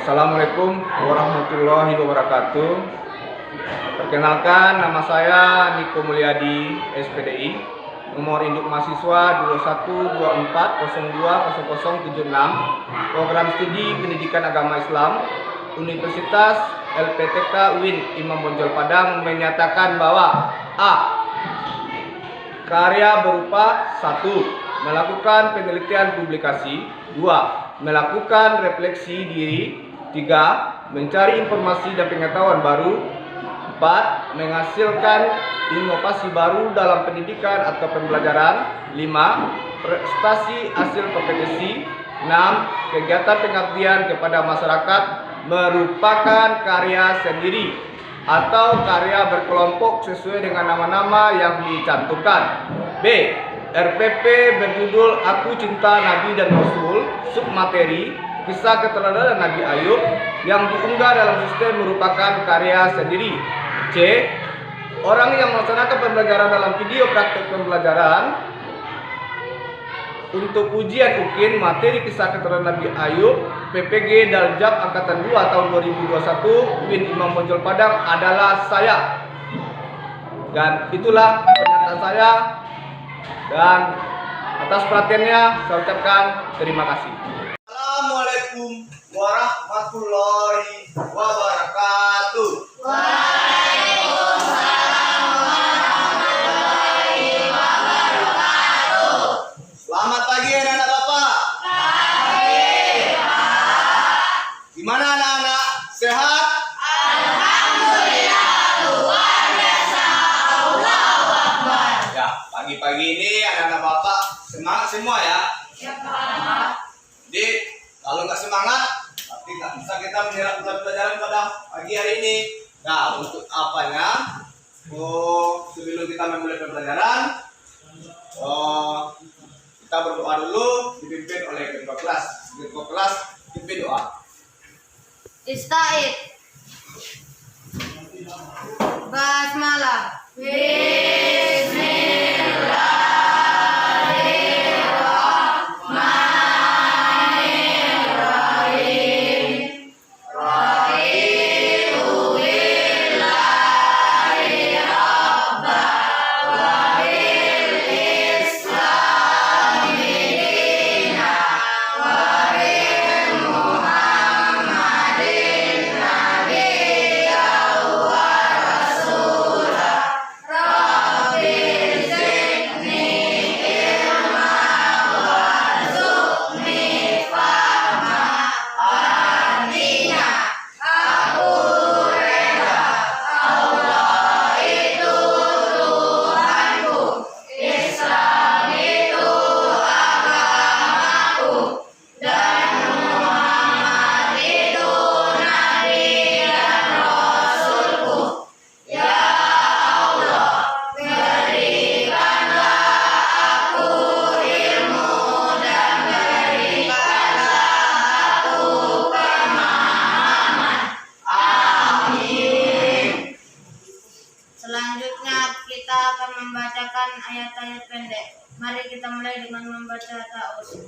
Assalamualaikum warahmatullahi wabarakatuh. Perkenalkan, nama saya Niko Mulyadi, SPDI. Nomor induk mahasiswa 2124020076. Program studi Pendidikan Agama Islam, Universitas LPTK UIN Imam Bonjol Padang menyatakan bahwa A. Karya berupa 1. Melakukan penelitian publikasi. 2. Melakukan refleksi diri. 3. Mencari informasi dan pengetahuan baru. 4. Menghasilkan inovasi baru dalam pendidikan atau pembelajaran. 5. Prestasi hasil kompetisi. 6. Kegiatan pengabdian kepada masyarakat merupakan karya sendiri atau karya berkelompok sesuai dengan nama-nama yang dicantumkan. B. RPP berjudul Aku Cinta Nabi dan Rasul, submateri Kisah Keteladanan Nabi Ayub yang diunggah dalam sistem merupakan karya sendiri. C. Orang yang melaksanakan pembelajaran dalam video praktek pembelajaran untuk ujian UKIN materi Kisah Keteladanan Nabi Ayub PPG Daljab Angkatan 2 tahun 2021 UIN Imam Bonjol Padang adalah saya. Dan itulah pernyataan saya, dan atas perhatiannya saya ucapkan terima kasih. Assalamualaikum warahmatullahi wabarakatuh. Selamat pagi anak-anak Bapak. Gimana anak-anak? Sehat? Alhamdulillah, luar biasa. Allahu Akbar. Ya, pagi-pagi ini anak-anak Bapak semangat semua ya. Ya, Pak. Jadi kalau nggak semangat, tapi nggak bisa kita menyerap pelajaran pada pagi hari ini. Nah, untuk apanya? Sebelum kita memulai pembelajaran, kita berdoa dulu, dipimpin oleh ketua kelas. Ketua kelas pimpin doa. Ista'id. Basmalah. Selanjutnya kita akan membacakan ayat-ayat pendek. Mari kita mulai dengan membaca ta'awudz.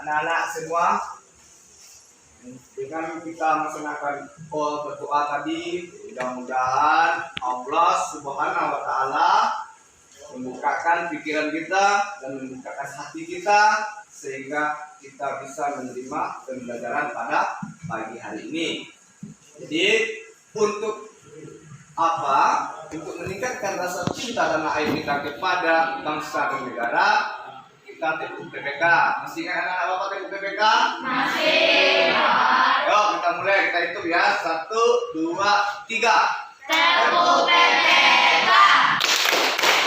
Anak-anak semua, dengan kita melaksanakan berdoa tadi, mudah-mudahan Allah Subhanahu wa Ta'ala membukakan pikiran kita dan membukakan hati kita sehingga kita bisa menerima pembelajaran pada pagi hari ini. Jadi untuk apa? Untuk meningkatkan rasa cinta dan air kita kepada bangsa dan negara, kita tekuk PPK. Masih ingat anak-anak Bapak tekuk PPK? Masih. Yuk kita mulai, kita hitung ya. 1, 2, 3. Tepuk PPK.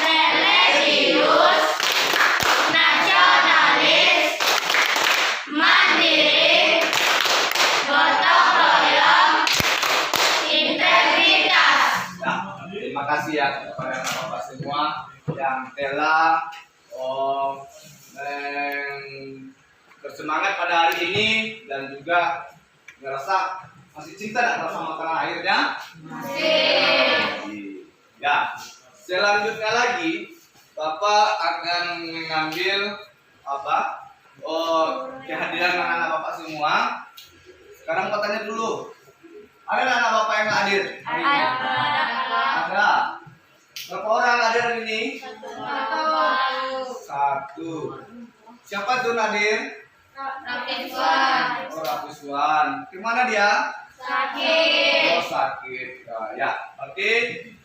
Religius, nasionalis, mandiri, gotong royong, integritas. Nah, terima kasih ya kepada Bapak semua yang telah bersemangat pada hari ini dan juga ngerasa masih cinta dan sama tanah airnya. Masih. Ya, selanjutnya lagi Bapak akan mengambil apa? Kehadiran anak-anak Bapak semua. Sekarang Bapak tanya dulu. Ada anak Bapak yang hadir? Hari ini? Ada. Berapa orang hadir hari ini? Satu. Siapa tuh hadir? Oh, Rapiswan. Gimana dia? Sakit. Oh, sakit. Ya, oke.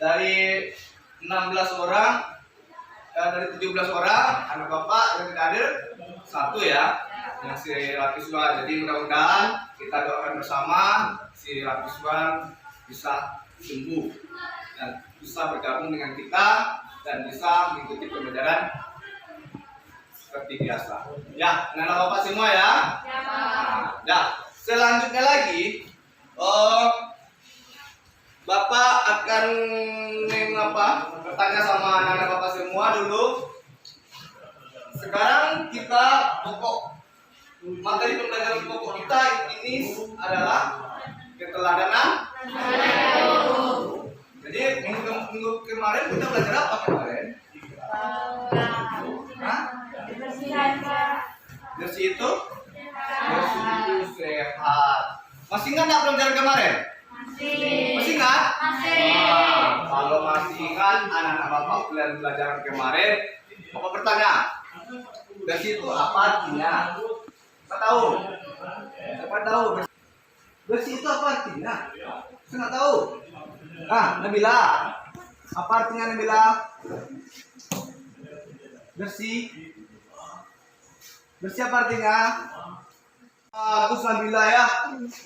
Dari 16 orang, dari 17 orang, anak Bapak yang tidak hadir, satu ya. Yang si Rapiswan. Jadi mudah-mudahan kita doakan bersama si Rapiswan bisa sembuh dan bisa bergabung dengan kita dan bisa mengikuti pembelajaran seperti biasa. Ya, anak-anak Bapak semua ya. Nah, selanjutnya lagi, Bapak akan bertanya sama anak-anak Bapak semua dulu. Sekarang kita materi pembelajaran pokok kita ini adalah keteladanan. Jadi minggu kemarin kita belajar apa kemarin? Hah? Bersih itu? Bersih itu sehat. Masih ingat nggak pelajaran kemarin? Masih ingat? Kalau masih ingat anak-anak Bapak pelajaran kemarin, Bapak bertanya, bersih itu apa artinya? Siapa tahu? Siapa tahu? Bersih itu apa artinya? Saya nggak tahu. Nabila, apa artinya Nabila? Bersih. Bersih apa artinya? Bagus Nabila ya.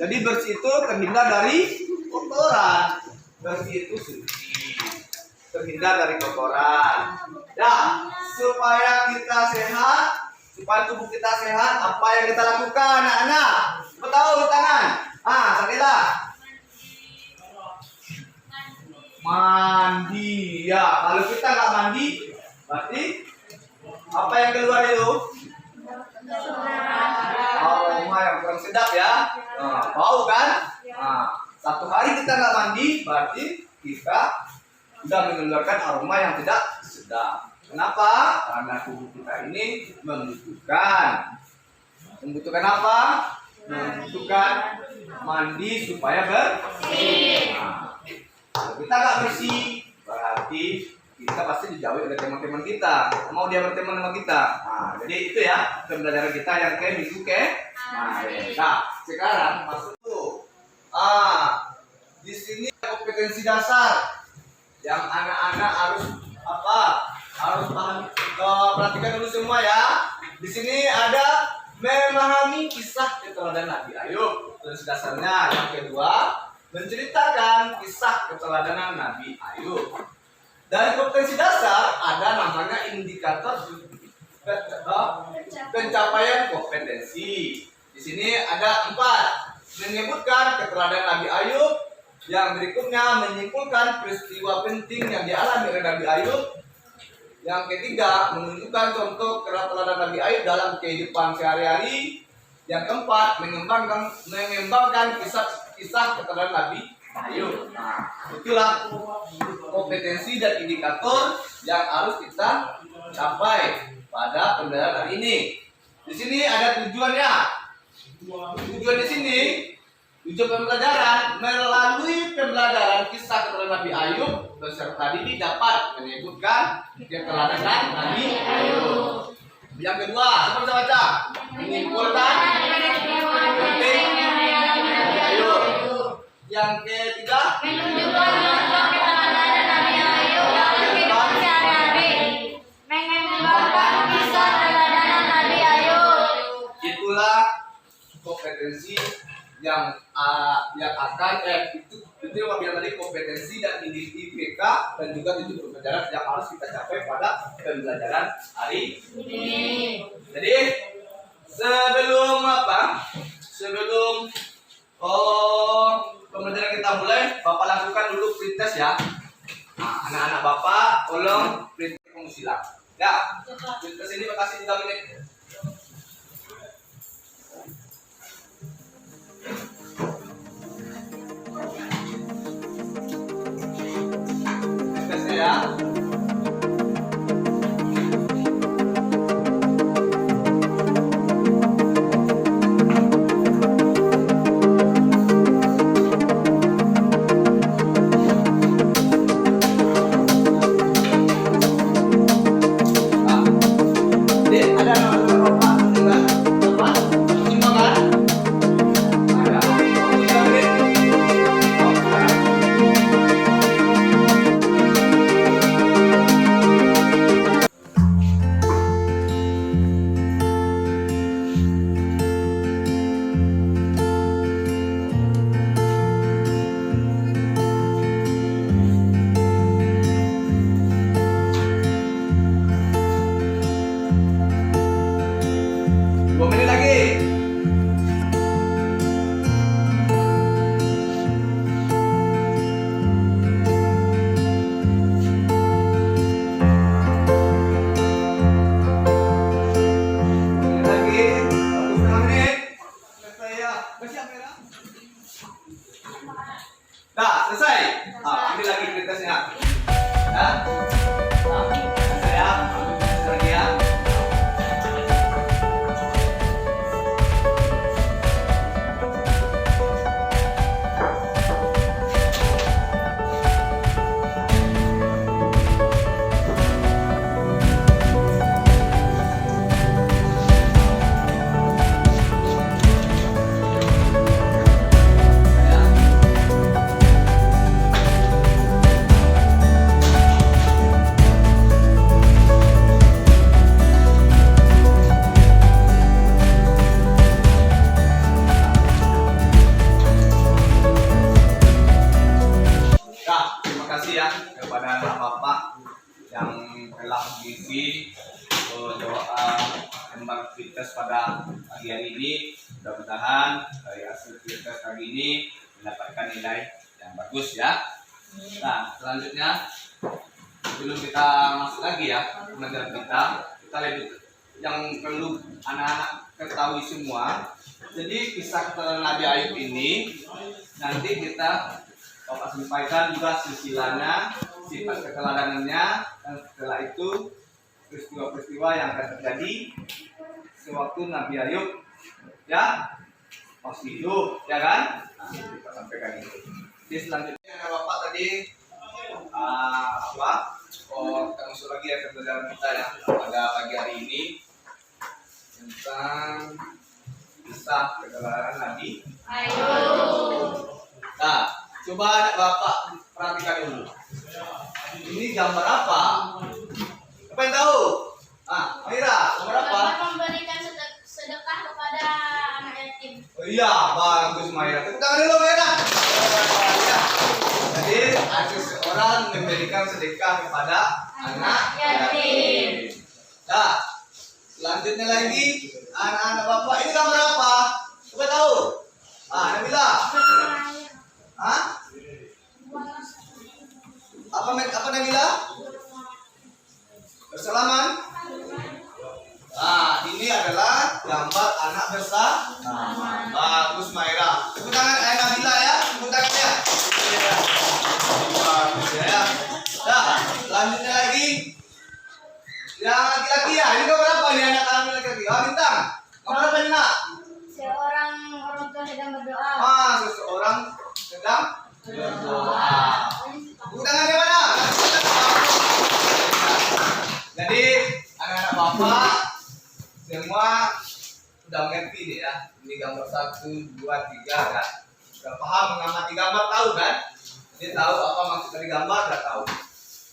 Jadi bersih itu terhindar dari kotoran. Bersih itu suci. Terhindar dari kotoran. Ya, supaya kita sehat, supaya tubuh kita sehat, apa yang kita lakukan anak-anak? Tahu tangan? Sakila. Mandi ya. Kalau kita nggak mandi, berarti apa yang keluar itu? Aroma yang kurang sedap ya. Bau kan? Satu hari kita nggak mandi, berarti kita sudah mengeluarkan aroma yang tidak sedap. Kenapa? Karena tubuh kita ini membutuhkan apa? Membutuhkan mandi supaya bersih. Kalau kita nggak bersih, berarti kita pasti dijauhi oleh teman-teman kita. Mau dia berteman sama kita. Jadi itu ya pembelajaran kita yang ke minggu kemarin. Sekarang masuk tuh. Di sini kompetensi dasar yang anak-anak harus apa? Harus paham. Perhatikan dulu semua ya. Di sini ada memahami kisah keteladanan Nabi Ayub. Kompetensi dasarnya yang kedua, menceritakan kisah keteladanan Nabi Ayub. Dari kompetensi dasar ada namanya indikator pencapaian kompetensi. Di sini ada 4, menyebutkan keteladanan Nabi Ayub. Yang berikutnya menyimpulkan peristiwa penting yang dialami oleh Nabi Ayub. Yang ketiga menunjukkan contoh keteladanan Nabi Ayub dalam kehidupan sehari-hari. Yang keempat mengembangkan kisah keteladanan Nabi Ayub. Itulah kompetensi dan indikator yang harus kita capai pada pembelajaran hari ini. Di sini ada tujuannya. Tujuan di sini, tujuan pembelajaran melalui pembelajaran kisah keteladanan Nabi Ayub beserta didik dapat menyebutkan keteladanan Nabi Ayub. Yang kedua, siapa bisa baca? Menyimpulkan penting. Ayo. Yang ketiga, Menunjukkan contoh keteladanan Nabi Ayub dalam kehidupan sehari-hari. Mengembangkan kisah keteladanan Nabi Ayub. itulah kompetensi yang akan itu yang bilang tadi kompetensi dan IPK dan juga tujuan pembelajaran yang harus kita capai pada pembelajaran hari ini. Jadi sebelum pembelajaran kita mulai, Bapak lakukan dulu pretest ya. Nah, anak-anak Bapak tolong pretest kamu silang. Ya, pretest ini makasih 3 menit. Pretest ya. Ada nama Bapak enggak? Apa? Simpangan? Ada. Dua menit lagi. Menit lagi. 1,5 menit. Selesai ya. Bersiap merah. Dah, selesai. Ambil lagi kertasnya. Ya. Selesai ya. Ambil lagi ya. Terima kasih ya kepada anak Bapak yang telah mengisi doa tentang aktivitas pada pagi hari ini. Mudah-mudahan dari hasil aktivitas pagi ini mendapatkan nilai yang bagus ya. Nah, selanjutnya sebelum kita masuk lagi ya pembelajaran kita lebih yang perlu anak-anak ketahui semua. Jadi kisah keteladanan Nabi Ayub ini nanti kita Bapak sampaikan juga silsilahnya, sifat keteladanannya, dan setelah itu peristiwa-peristiwa yang akan terjadi sewaktu Nabi Ayub ya masih hidup, ya kan? Nah, kita sampaikan itu. Jadi selanjutnya Bapak tadi kita masuk lagi ya ke pembelajaran kita ya pada pagi hari ini tentang kisah keteladangan Nabi Ayub. Nah, coba anak Bapak perhatikan dulu. Ini gambar apa? Apa yang tahu? Amira, gambar apa? Memberikan sedekah kepada anak yatim. Oh iya, bagus Maira. Tepuk tangan dulu Maira. Jadi ada seorang memberikan sedekah kepada anak yatim. Nah, selanjutnya lagi anak-anak Bapak ini gambar apa? Coba tahu? Nabila. Apa Nabila? Bersalaman. Ini adalah gambar anak bersalaman. Bagus Maira. Tepuk tangan Nabila ya. Tepuk tangannya. Bagus ya. Nah, selanjutnya lagi yang laki-laki ya. Ini gambar apa nih anak kami laki-laki? Bintang. Gambar apa nih nak? Seorang orang tua sedang berdoa. Seseorang sedang berdoa. Tepuk tangannya mana? Jadi anak-anak Bapak gambar 1, 2, 3 kan. Sudah paham mengamati gambar, tahu kan? Jadi tahu apa maksud dari gambar, sudah tahu.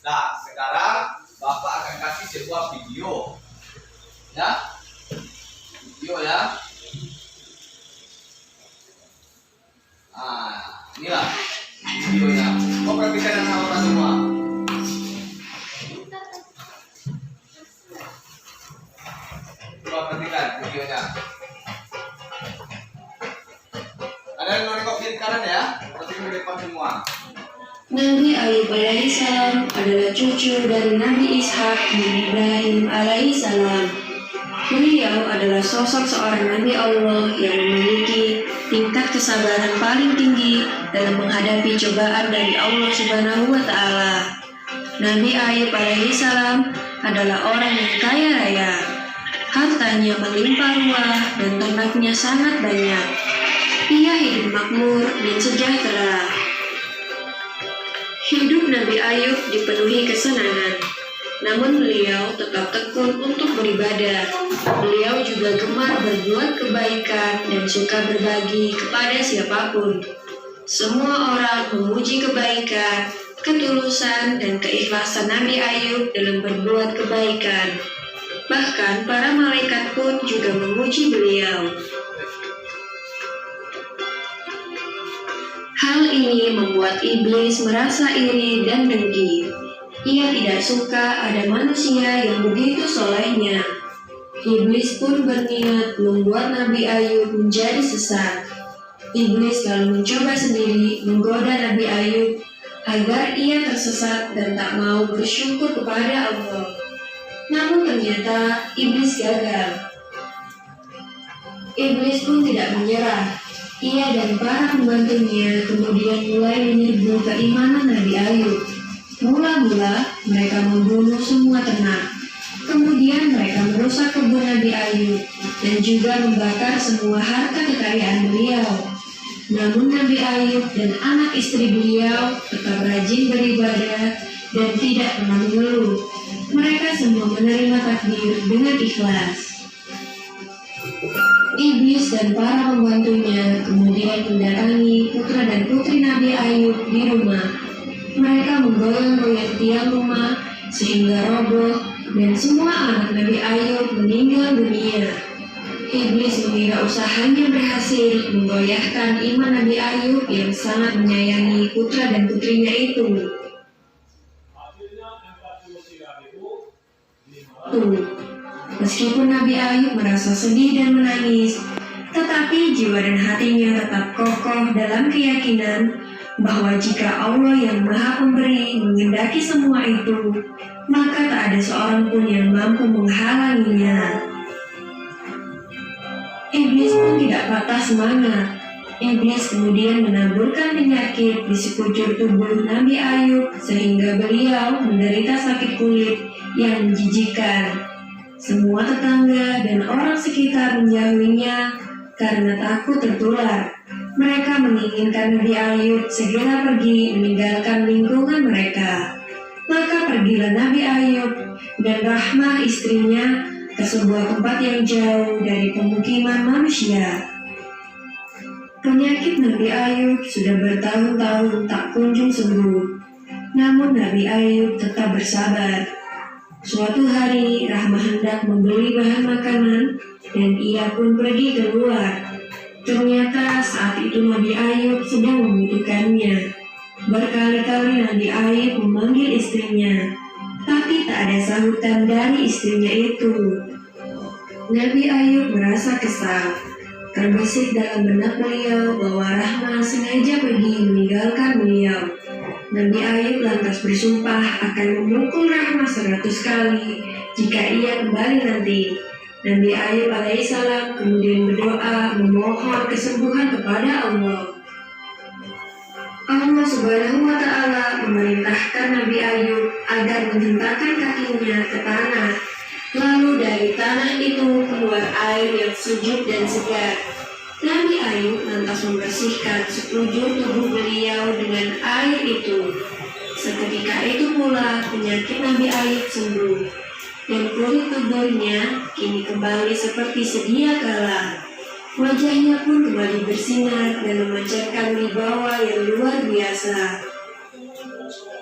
Nah, sekarang Bapak akan kasih sebuah video. Ya. Video ya. Nah, inilah videonya. Kau perhatikan dengan orang semua. Coba perhatikan videonya. Ada yang menengok kiri kanan ya? Perhatikan di depan semua. Nabi Ayub alaihissalam adalah cucu dari Nabi Ishak dan Ibrahim alaihissalam. Beliau adalah sosok seorang Nabi Allah yang memiliki tingkat kesabaran paling tinggi dalam menghadapi cobaan dari Allah Subhanahu wa Ta'ala. Nabi Ayub alaihissalam adalah orang yang kaya raya. Hartanya melimpah ruah dan ternaknya sangat banyak. Ia hidup makmur dan sejahtera. Hidup Nabi Ayub dipenuhi kesenangan, namun beliau tetap tekun untuk beribadah. Beliau juga gemar berbuat kebaikan dan suka berbagi kepada siapapun. Semua orang memuji kebaikan, ketulusan, dan keikhlasan Nabi Ayub dalam berbuat kebaikan. Bahkan para malaikat pun juga memuji beliau. Hal ini membuat iblis merasa iri dan dengki. Ia tidak suka ada manusia yang begitu solehnya. Iblis pun berniat membuat Nabi Ayub menjadi sesat. Iblis lalu mencoba sendiri menggoda Nabi Ayub agar ia tersesat dan tak mau bersyukur kepada Allah. Namun ternyata iblis gagal. Iblis pun tidak menyerah. Ia dan para pembantunya kemudian mulai menyerbu keimanan Nabi Ayub. Mula-mula mereka membunuh semua ternak. Kemudian mereka merusak kebun Nabi Ayub dan juga membakar semua harta kekayaan beliau. Namun Nabi Ayub dan anak istri beliau tetap rajin beribadah dan tidak pernah mengeluh. Mereka semua menerima takdir dengan ikhlas. Iblis dan para pembantunya kemudian mendatangi putra dan putri Nabi Ayub di rumah. Mereka menggoyang-goyang tiang rumah sehingga roboh dan semua anak Nabi Ayub meninggal dunia. Iblis mengira usahanya berhasil menggoyahkan iman Nabi Ayub yang sangat menyayangi putra dan putrinya itu. Meskipun Nabi Ayub merasa sedih dan menangis, tetapi jiwa dan hatinya tetap kokoh dalam keyakinan bahwa jika Allah yang Maha Pemberi menghendaki semua itu, maka tak ada seorang pun yang mampu menghalanginya. Iblis pun tidak patah semangat. Iblis kemudian menaburkan penyakit di sekujur tubuh Nabi Ayub sehingga beliau menderita sakit kulit yang menjijikan. Semua tetangga dan orang sekitar menjauhinya karena takut tertular. Mereka menginginkan Nabi Ayub segera pergi meninggalkan lingkungan mereka. Maka pergilah Nabi Ayub dan Rahmah istrinya ke sebuah tempat yang jauh dari pemukiman manusia. Penyakit Nabi Ayub sudah bertahun-tahun tak kunjung sembuh. Namun Nabi Ayub tetap bersabar. Suatu hari Rahmah hendak membeli bahan makanan dan ia pun pergi keluar. Ternyata saat itu Nabi Ayub sedang membutuhkannya. Berkali-kali Nabi Ayub memanggil istrinya, tapi tak ada sahutan dari istrinya itu. Nabi Ayub merasa kesal. Terbesit dalam benak beliau bahwa Rahmah sengaja pergi meninggalkan beliau. Nabi Ayub lantas bersumpah akan memukul Rahmah 100 kali jika ia kembali nanti. Nabi Ayub alaihissalam kemudian berdoa memohon kesembuhan kepada Allah. Allah Subhanahu wa Ta'ala memerintahkan Nabi Ayub agar menghentakkan kakinya ke tanah. Lalu dari tanah itu keluar air yang sejuk dan segar. Nabi Ayub lantas membersihkan sekujur tubuh beliau dengan air itu. Seketika itu pula penyakit Nabi Ayub sembuh, dan kulit tubuhnya kini kembali seperti sedia kala. Wajahnya pun kembali bersinar dan memancarkan wibawa yang luar biasa.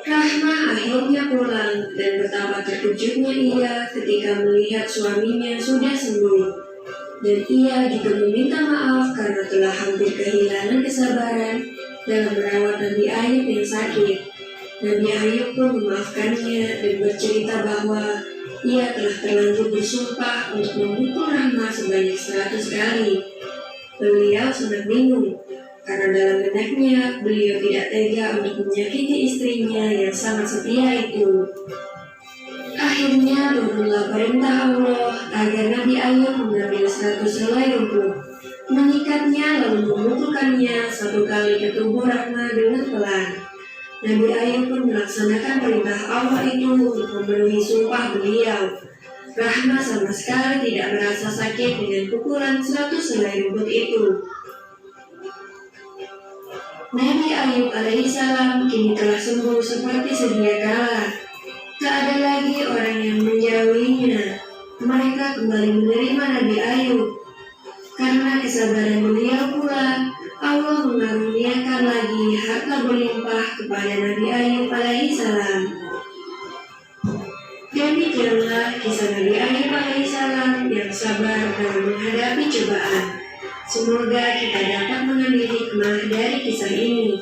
Rahma akhirnya pulang dan betapa terkejutnya ia ketika melihat suaminya sudah sembuh. Dan ia juga meminta maaf karena telah hampir kehilangan kesabaran dalam merawat Nabi Ayub yang sakit. Nabi Ayub pun memaafkannya dan bercerita bahwa ia telah terlanjur bersumpah untuk memukul Rahma sebanyak 100 kali. Beliau sangat bingung karena dalam benaknya beliau tidak tega untuk menyakiti istrinya yang sangat setia itu. Akhirnya turunlah perintah Allah agar Nabi Ayub mengambil 100 helai rumput, mengikatnya lalu memukulkannya 1 kali ke tubuh Rahma dengan pelan. Nabi Ayub pun melaksanakan perintah Allah itu untuk memenuhi sumpah beliau. Rahma sama sekali tidak merasa sakit dengan pukulan 100 helai rumput itu. Nabi Ayub alaihissalam kini telah sembuh seperti sedia kala. Tak ada lagi orang yang menjauhinya. Mereka kembali menerima Nabi Ayub. Karena kesabaran beliau pula, Allah mengaruniakan lagi harta berlimpah kepada Nabi Ayub alaihissalam. Demikianlah kisah Nabi Ayub alaihissalam yang sabar dalam menghadapi cobaan. Semoga kita dapat mengambil hikmah dari kisah ini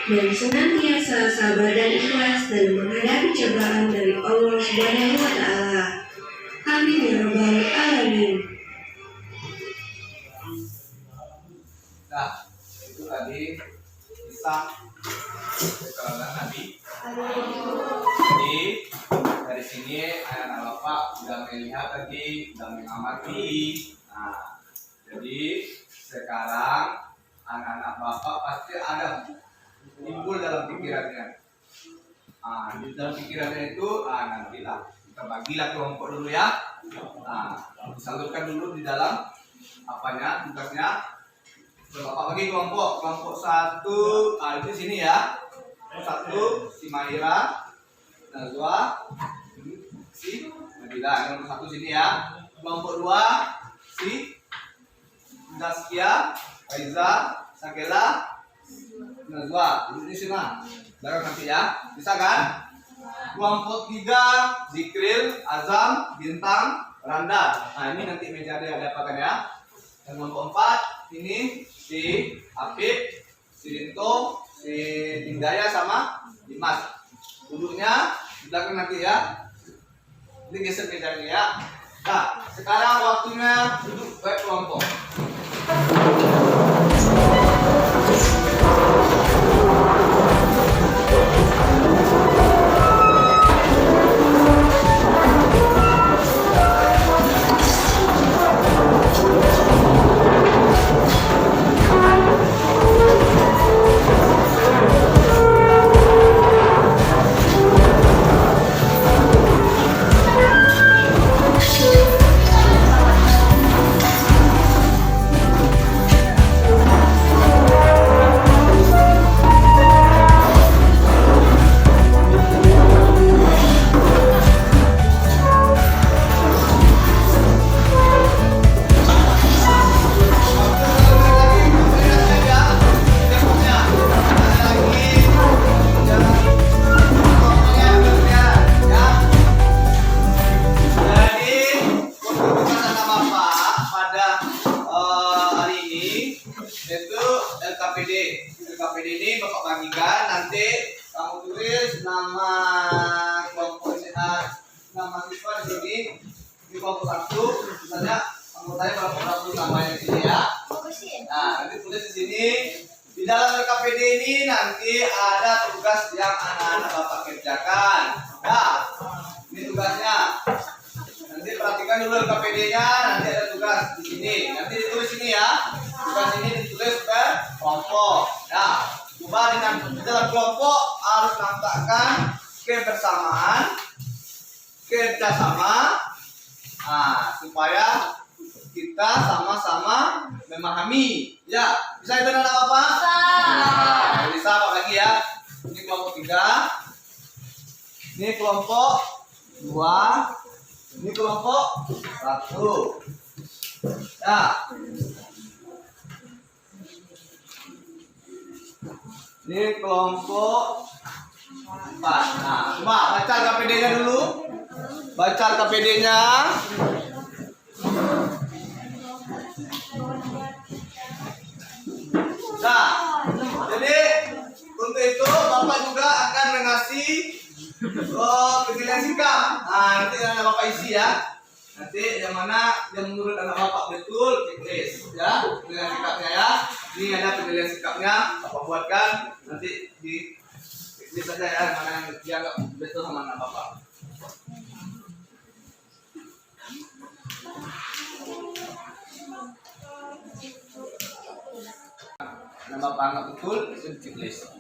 dan senantiasa sabar dan ikhlas dalam menghadapi cobaan dari Allah Subhanahu wa Ta'ala. Amin ya rabbal alamin. Nah, itu tadi kisah keterangan Nabi. Jadi dari sini anak-anak bapak sudah melihat tadi, sudah mengamati. Nah, jadi sekarang anak-anak bapak pasti ada timbul dalam pikirannya. Di dalam pikirannya itu nantilah kita bagilah kelompok dulu ya. Salurkan dulu di dalam apanya tugasnya. Bapak bagi kelompok 1 itu sini ya. 1 si Mahira, Nazwa, si Nabila. Nomor 1 sini ya. Kelompok 2 si Zaskia, Aiza, Sakela, Nazwa. Duduk di sini. Barang nanti ya. Bisa kan? Kelompok 3 Zikril, Azam, Bintang, Randa. Nah, ini nanti meja ada apa kan ya? Dan kelompok 4 ini si Apip, si Dinto, si Indaya sama Dimas. Duduknya di belakang nanti ya. Ini geser mejanya ya. Nah, sekarang waktunya duduk baik kelompok. LKPD ini Bapak bagikan, nanti kamu tulis nama kelompok nama siswa di sini. Di kelompok 1 misalnya kamu tanya kelompok 1 namanya di sini ya. Nah, nanti tulis di sini. Di dalam LKPD ini nanti ada tugas yang anak-anak Bapak kerjakan. Nah, ini tugasnya. Nanti perhatikan dulu LKPD-nya, nanti ada tugas di sini. Nanti ditulis ini ya. Tugas ini ditulis per kelompok. Nah, coba di dalam kelompok harus nampakkan kebersamaan, kerjasama, supaya kita sama-sama memahami. Ya, bisa itu anak apa? Bisa Pak lagi ya. Ini kelompok 3. Ini kelompok 2. Ini kelompok 1. Nah, Ini kelompok 4. Nah, coba baca KPD-nya dulu. Baca KPD-nya. Nah, jadi untuk itu Bapak juga akan mengasih penilaian sikap. Nah, nanti anak Bapak isi ya. Nanti yang mana yang menurut anak Bapak betul checklist ya, penilaian sikapnya ya. Ini ada penilaian sikapnya, Bapak buatkan nanti di checklist saja ya, mana yang dianggap betul sama anak Bapak. Anak Bapak anggap betul itu di checklist.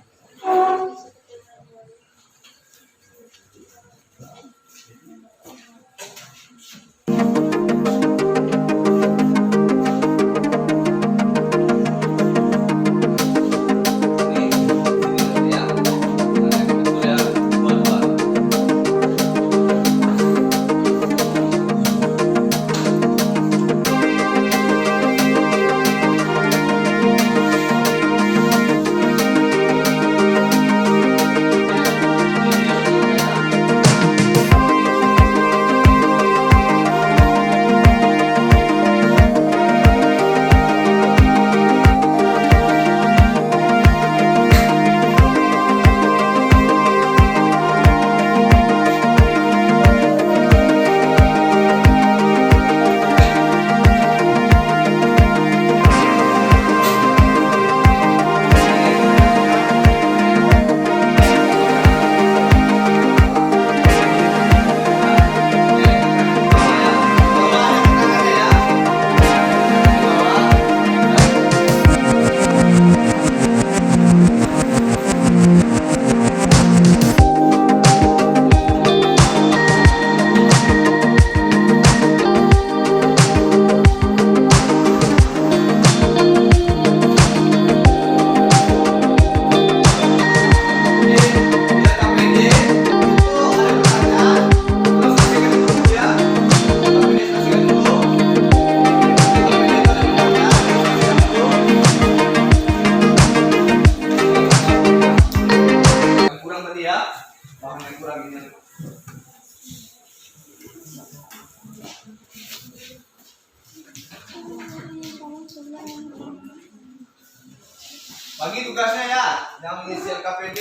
Bagi tugasnya ya, yang mengisi KPD,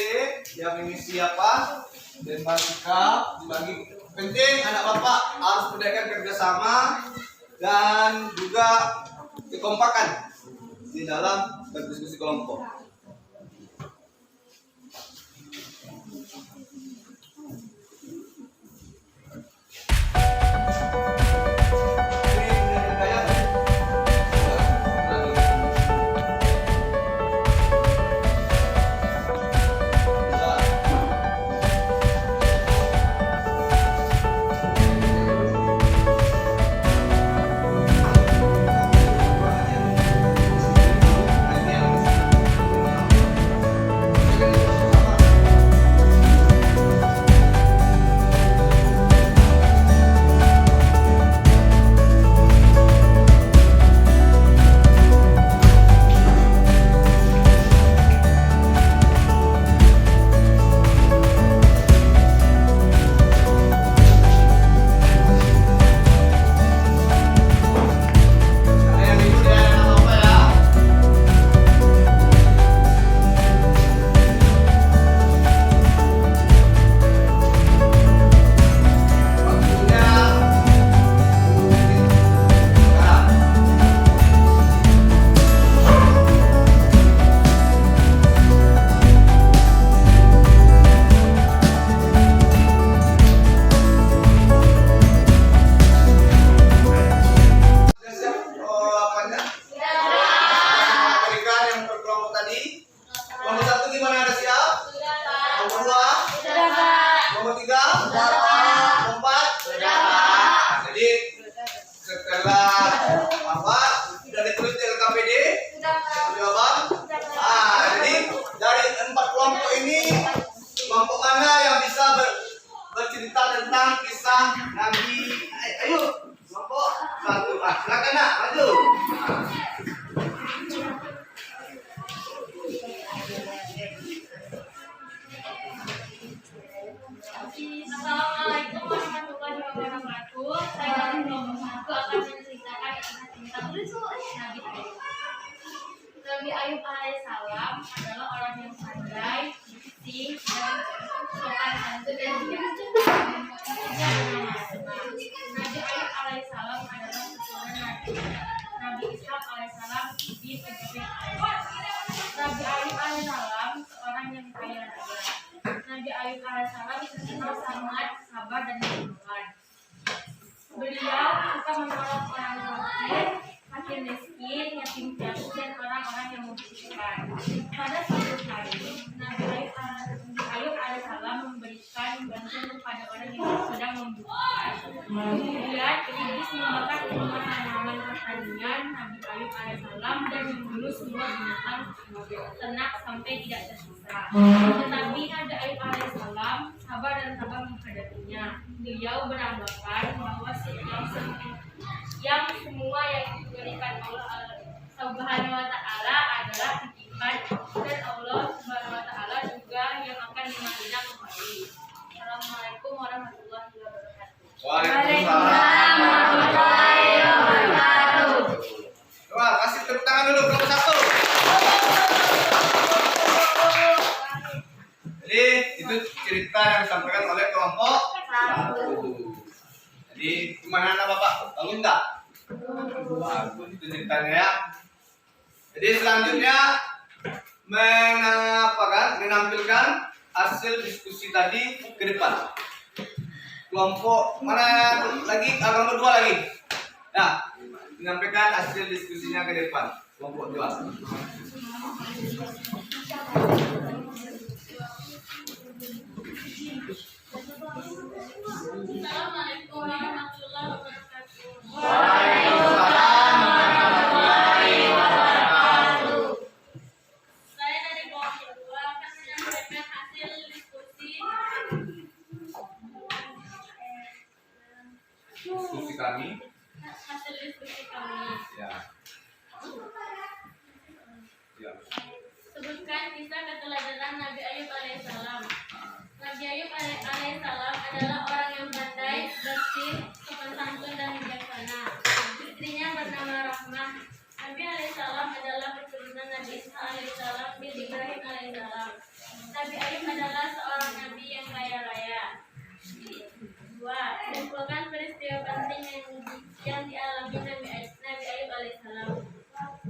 yang mengisi apa, dan sikap, dibagi. Penting anak bapak harus menjaga kerjasama dan juga kekompakan di dalam berdiskusi kelompok. Nabi Ayub alaihissalam adalah orang yang pandai, bersih, dan sopan santun dan bijaksana. Nabi Ayub alaihissalam adalah keturunan Nabi Ishak alaihissalam bin Ibrahim alaihissalam. Nabi Ayub alaihissalam seorang yang kaya raya. Nabi Ayub alaihissalam terkenal sangat sabar dan dermawan. Beliau suka menolong orang fakir, fakir miskin, yatim piatu, dan orang-orang yang membutuhkan. Pada suatu hari, Nabi Ayub alaihissalam memberikan bantuan kepada orang yang sedang membutuhkan. Kemudian iblis membakar rumah tanaman pertanian Nabi Ayub alaihissalam dan membunuh semua binatang ternak sampai tidak tersisa. Tetapi Nabi Ayub alaihissalam sabar dan sabar menghadapinya. Beliau beranggapan bahwa yang semua yang diberikan Allah Subhanahu wa Ta'ala adalah titipan, dan Allah Subhanahu wa Ta'ala juga yang akan menerima kembali. Assalamualaikum warahmatullahi wabarakatuh. Waalaikumsalam warahmatullahi wabarakatuh. Wah, kasih tepuk tangan dulu kelompok 1. Jadi itu cerita yang disampaikan oleh kelompok 1. Jadi gimana Bapak? Tahu enggak? Bagus itu ceritanya ya. Jadi selanjutnya menampilkan hasil diskusi tadi ke depan. Kelompok mana lagi? Kelompok 2 lagi. Nah, menyampaikan hasil diskusinya ke depan. Kelompok 2. Assalamualaikum warahmatullahi wabarakatuh. Waalaikumsalam warahmatullahi wabarakatuh. Saya dari kelompok 2 akan menyampaikan hasil diskusi kami. hasil diskusi kami. Ya. Ya. Sebutkan kisah keteladanan Nabi Ayub alaihissalam. Nabi Ayub alaihissalam adalah orang yang pandai, bersih, sopan santun dan bijaksana. Istrinya bernama Rahmah. Nabi alaihissalam adalah keturunan Nabi Ishak alaihissalam bin Ibrahim alaihissalam. Nabi Ayub adalah seorang nabi yang kaya raya. 2. Simpulkan peristiwa penting yang dialami Nabi Ayub alaihissalam. 1.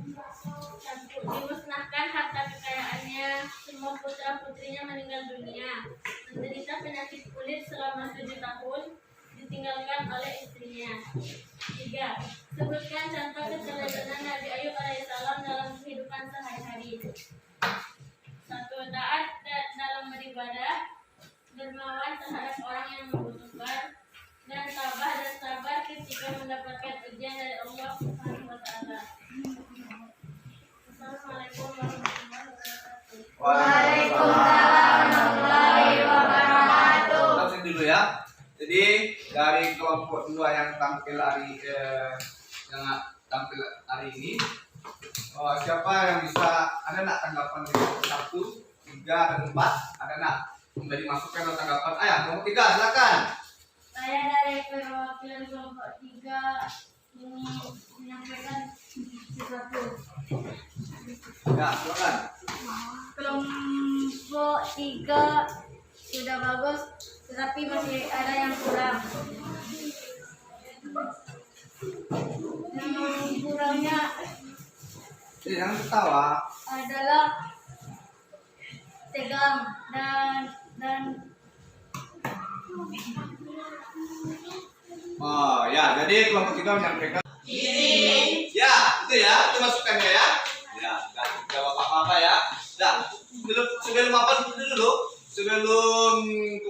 Dimusnahkan harta kekayaannya, semua putra putrinya meninggal dunia, menderita penyakit kulit selama 7 tahun, ditinggalkan oleh istrinya. 3. Sebutkan contoh keteladanan Nabi Ayub alaihissalam dalam kehidupan sehari-hari. 1. Taat dalam beribadah, dermawan terhadap orang yang membutuhkan, dan sabar ketika mendapatkan ujian dari Allah Subhanahu wa Ta'ala. Assalamualaikum warahmatullahi wabarakatuh. Waalaikumsalam warahmatullahi wabarakatuh. Langsung dulu ya. Jadi dari kelompok 2 yang tampil hari ini, siapa yang bisa, ada nak tanggapan dari kelompok 1, 3 dan 4? Ada nak? Kembali masukkan ke tanggapan. Ayah, kelompok 3 silakan. Saya dari perwakilan kelompok 3 ini menyampaikan sesuatu. Ya, silakan. Kelompok 3 sudah bagus, tetapi masih ada yang kurang. Yang kurangnya Jangan ketawa. adalah tegang dan Oh ya, jadi kelompok 3 menyampaikan. Ya, itu ya, itu masukannya ya. Ya, enggak jawab apa-apa ya. Nah, sebelum apa dulu? Sebelum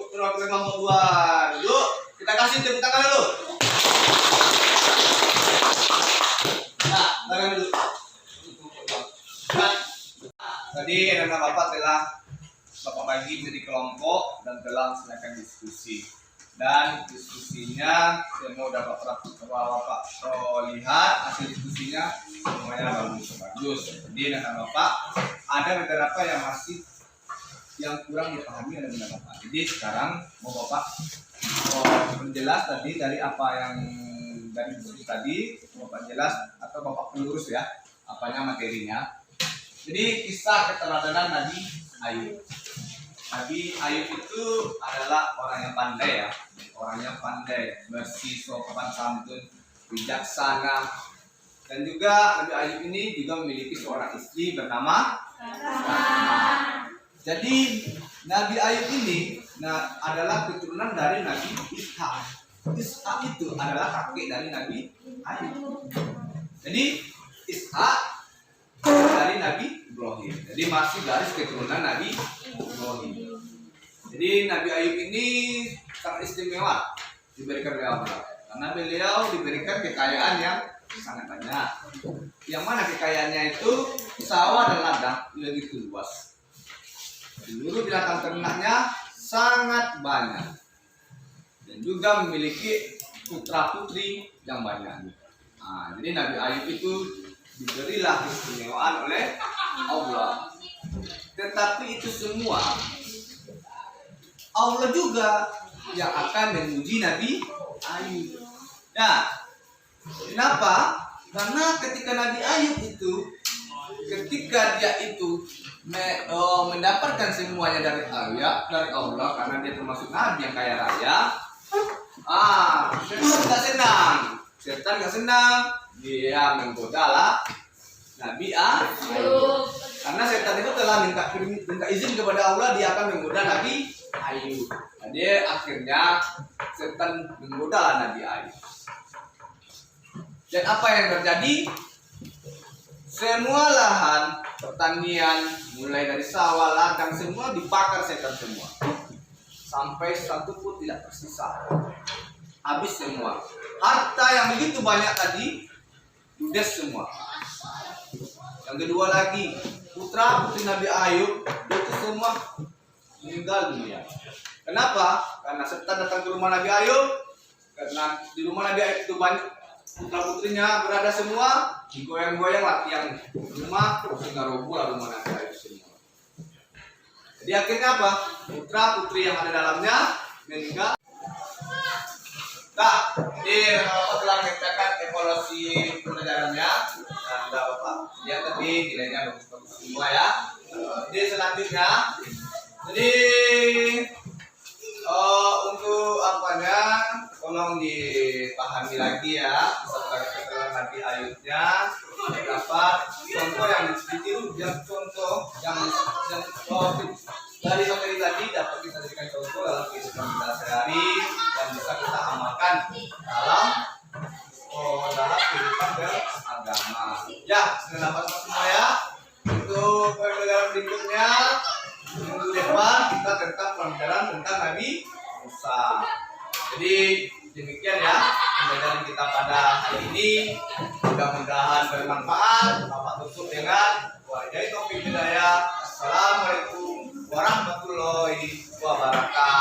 perwakilan kelompok 2 dulu, kita kasih tepuk tangan dulu. Nah, tangan dulu. Nah, tadi anak bapak telah bapak bagi menjadi kelompok dan telah melaksanakan diskusi. Dan diskusinya semua dapat bapak lihat hasil diskusinya semuanya bagus. Jadi anak bapak ada beberapa yang masih yang kurang dipahami oleh anak bapak. Jadi sekarang mau bapak menjelas tadi dari apa yang dari diskusi tadi bapak jelas atau bapak pelurus ya apanya materinya. Jadi kisah keteladanan Nabi Ayub. Nabi Ayub itu adalah orang yang pandai ya, orang yang pandai, bersih, sopan santun, bijaksana. Dan juga Nabi Ayub ini juga memiliki seorang istri bernama Sarah. Jadi Nabi Ayub ini adalah keturunan dari Nabi Ishak. Ishak itu adalah kakek dari Nabi Ayub. Jadi Ishak dari Nabi Ibrahim. Jadi masih garis keturunan Nabi Ibrahim. Jadi Nabi Ayub ini sangat istimewa diberikan oleh Allah karena beliau diberikan kekayaan yang sangat banyak. Yang mana kekayaannya itu sawah dan ladang begitu luas. Seluruh binatang ternaknya sangat banyak dan juga memiliki putra putri yang banyak. Jadi Nabi Ayub itu diberilah keistimewaan oleh Allah. Tetapi itu semua Allah juga yang akan memuji Nabi Ayub. Nah, kenapa? Karena ketika Nabi Ayub itu, ketika dia itu mendapatkan semuanya dari Allah, karena dia termasuk Nabi yang kaya raya, setan nggak senang, dia menggodalah Nabi Ayub. Karena setan itu telah minta izin kepada Allah, dia akan menggoda Nabi Ayub. Jadi akhirnya setan menggodalah Nabi Ayub. Dan apa yang terjadi? Semua lahan pertanian, mulai dari sawah, ladang, semua dibakar setan semua. Sampai satu pun tidak tersisa. Habis semua. Harta yang begitu banyak tadi, ludes semua. Yang kedua lagi, putra putri Nabi Ayub itu semua meninggal dunia. Kenapa? Karena setan datang ke rumah Nabi Ayub. Karena di rumah Nabi Ayub itu banyak putra putrinya berada semua, digoyang-goyang lah tiang rumah, sehingga robohlah rumah Nabi Ayub semua. Jadi akhirnya apa? Putra putri yang ada dalamnya meninggal. Nah, ini Bapak telah menciptakan evaluasi pembelajarannya. Nah, udah Bapak lihat tadi nilainya bagus-bagus semua ya. Jadi selanjutnya, untuk apanya tolong dipahami lagi ya, setelah Nabi Ayubnya dapat contoh yang ditiru, contoh yang dari materi tadi dapat kita jadikan contoh dalam kehidupan kita sehari dan bisa kita amalkan dalam kehidupan beragama. Ya, sudah dapat semua ya. Untuk pembelajaran berikutnya minggu depan kita tentang pembelajaran tentang Nabi Musa. Jadi demikian ya pembelajaran kita pada hari ini. Mudah-mudahan bermanfaat. Bapak tutup dengan wabillahi taufiq hidayah. Assalamualaikum warahmatullahi wabarakatuh.